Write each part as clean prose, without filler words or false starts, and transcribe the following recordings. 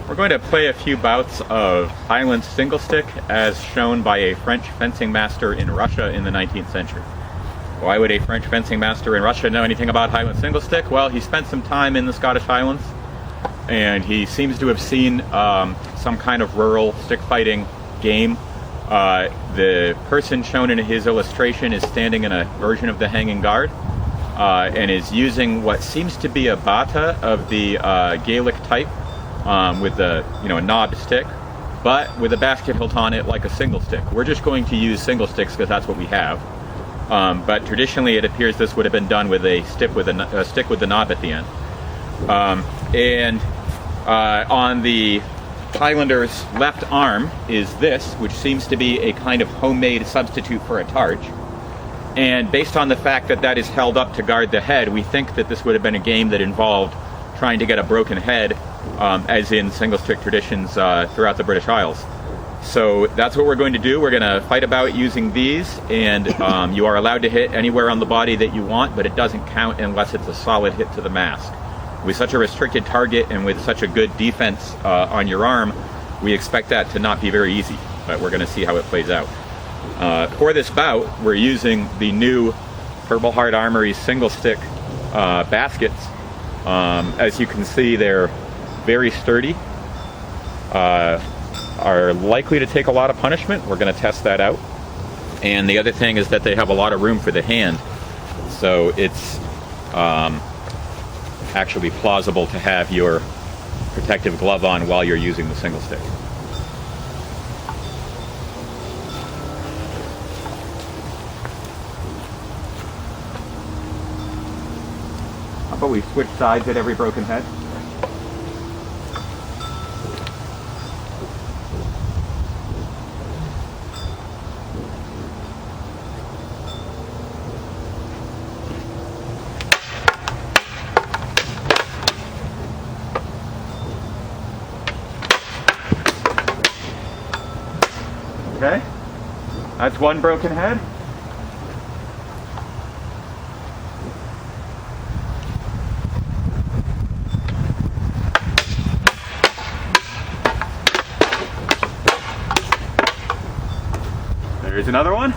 We're going to play a few bouts of Highland Singlestick as shown by a French fencing master in Russia in the 19th century. Why would a French fencing master in Russia know anything about Highland Singlestick? Well, he spent some time in the Scottish Highlands, and he seems to have seen some kind of rural stick fighting game. The person shown in his illustration is standing in a version of the hanging guard and is using what seems to be a bata of the Gaelic type with a knobbed stick, but with a basket hilt on it like a single stick. We're just going to use single sticks because that's what we have. But traditionally, it appears this would have been done with a stick with the knob at the end. On the Highlander's left arm is this, which seems to be a kind of homemade substitute for a targe. And based on the fact that that is held up to guard the head, we think that this would have been a game that involved trying to get a broken head, as in single stick traditions throughout the British Isles. So that's what we're going to do. We're going to fight about using these, and you are allowed to hit anywhere on the body that you want, but it doesn't count unless it's a solid hit to the mask. With such a restricted target and with such a good defense on your arm, we expect that to not be very easy, but we're going to see how it plays out. For this bout, we're using the new Purpleheart Armoury single stick baskets. As you can see, they're very sturdy, are likely to take a lot of punishment. We're going to test that out. And the other thing is that they have a lot of room for the hand, so it's actually plausible to have your protective glove on while you're using the single stick. How about we switch sides at every broken head? Okay, that's one broken head. There's another one.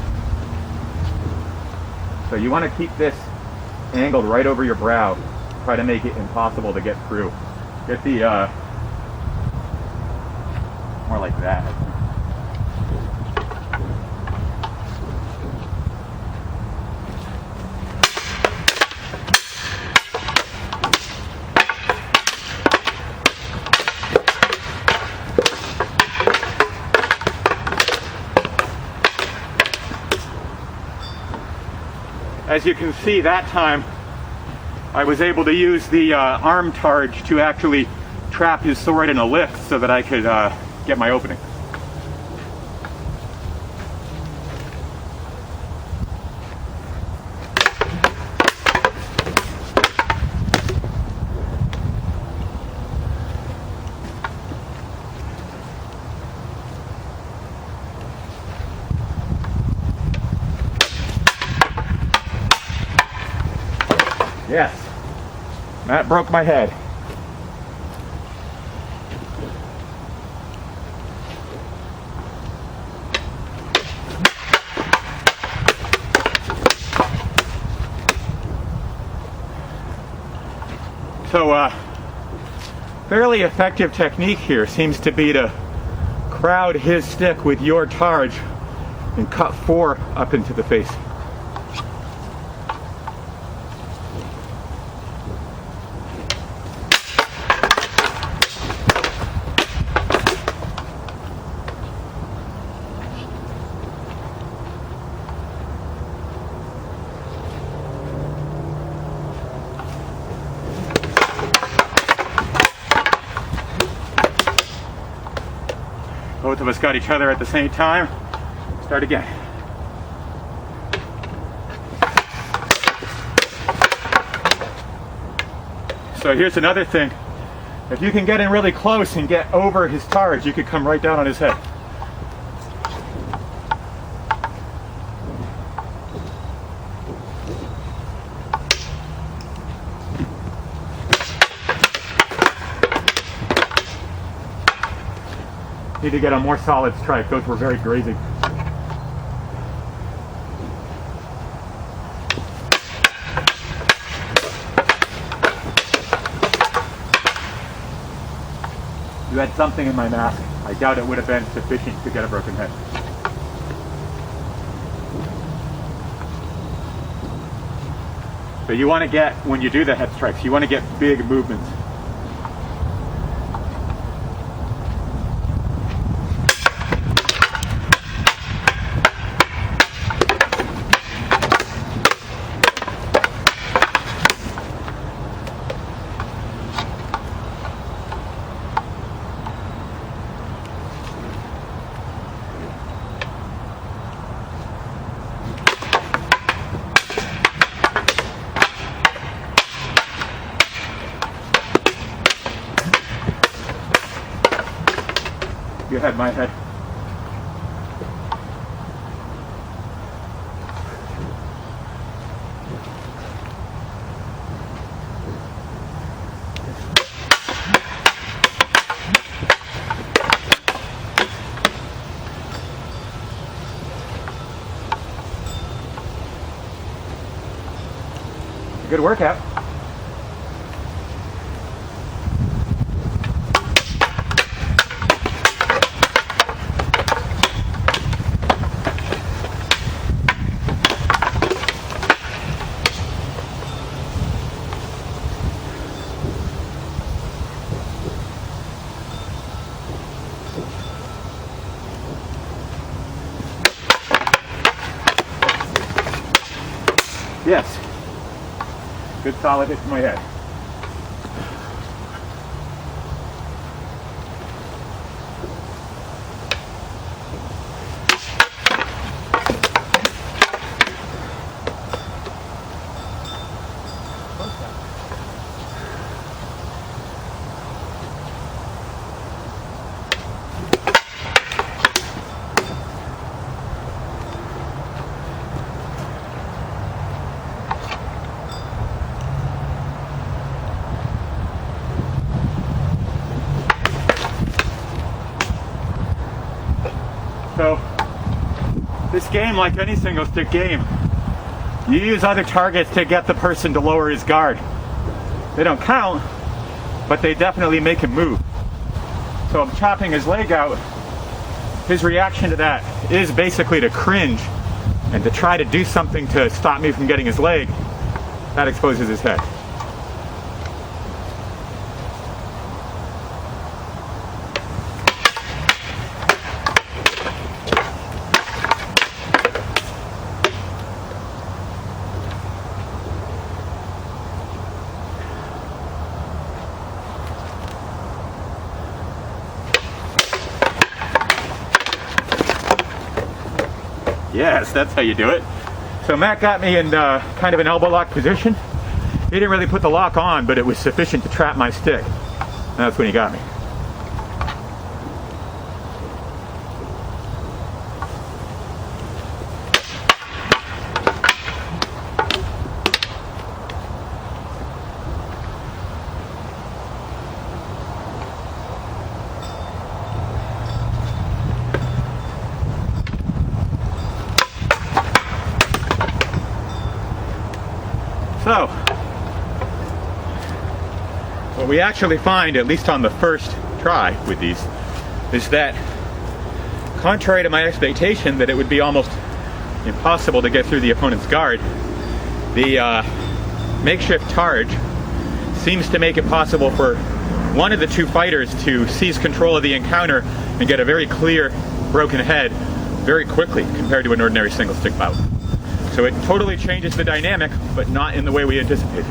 So you want to keep this angled right over your brow. Try to make it impossible to get through. Get the, more like that. As you can see, that time I was able to use the arm targe to actually trap his sword in a lift so that I could get my opening. Yes, that broke my head. So, fairly effective technique here seems to be to crowd his stick with your targe and cut 4 up into the face. Both of us got each other at the same time. Start again. So here's another thing. If you can get in really close and get over his targe, you could come right down on his head. Need to get a more solid strike. Those were very grazing. You had something in my mask. I doubt it would have been sufficient to get a broken head. But you want to get, when you do the head strikes, you want to get big movements. You had my head. Good workout. Yes. Good solid hit to my head. So, this game, like any single stick game, you use other targets to get the person to lower his guard. They don't count, but they definitely make him move. So I'm chopping his leg out. His reaction to that is basically to cringe and to try to do something to stop me from getting his leg. That exposes his head. Yes, that's how you do it. So Matt got me in kind of an elbow lock position. He didn't really put the lock on, but it was sufficient to trap my stick. And that's when he got me. So, what we actually find, at least on the first try with these, is that contrary to my expectation that it would be almost impossible to get through the opponent's guard, the makeshift targe seems to make it possible for one of the two fighters to seize control of the encounter and get a very clear broken head very quickly compared to an ordinary single stick bout. So it totally changes the dynamic, but not in the way we anticipated.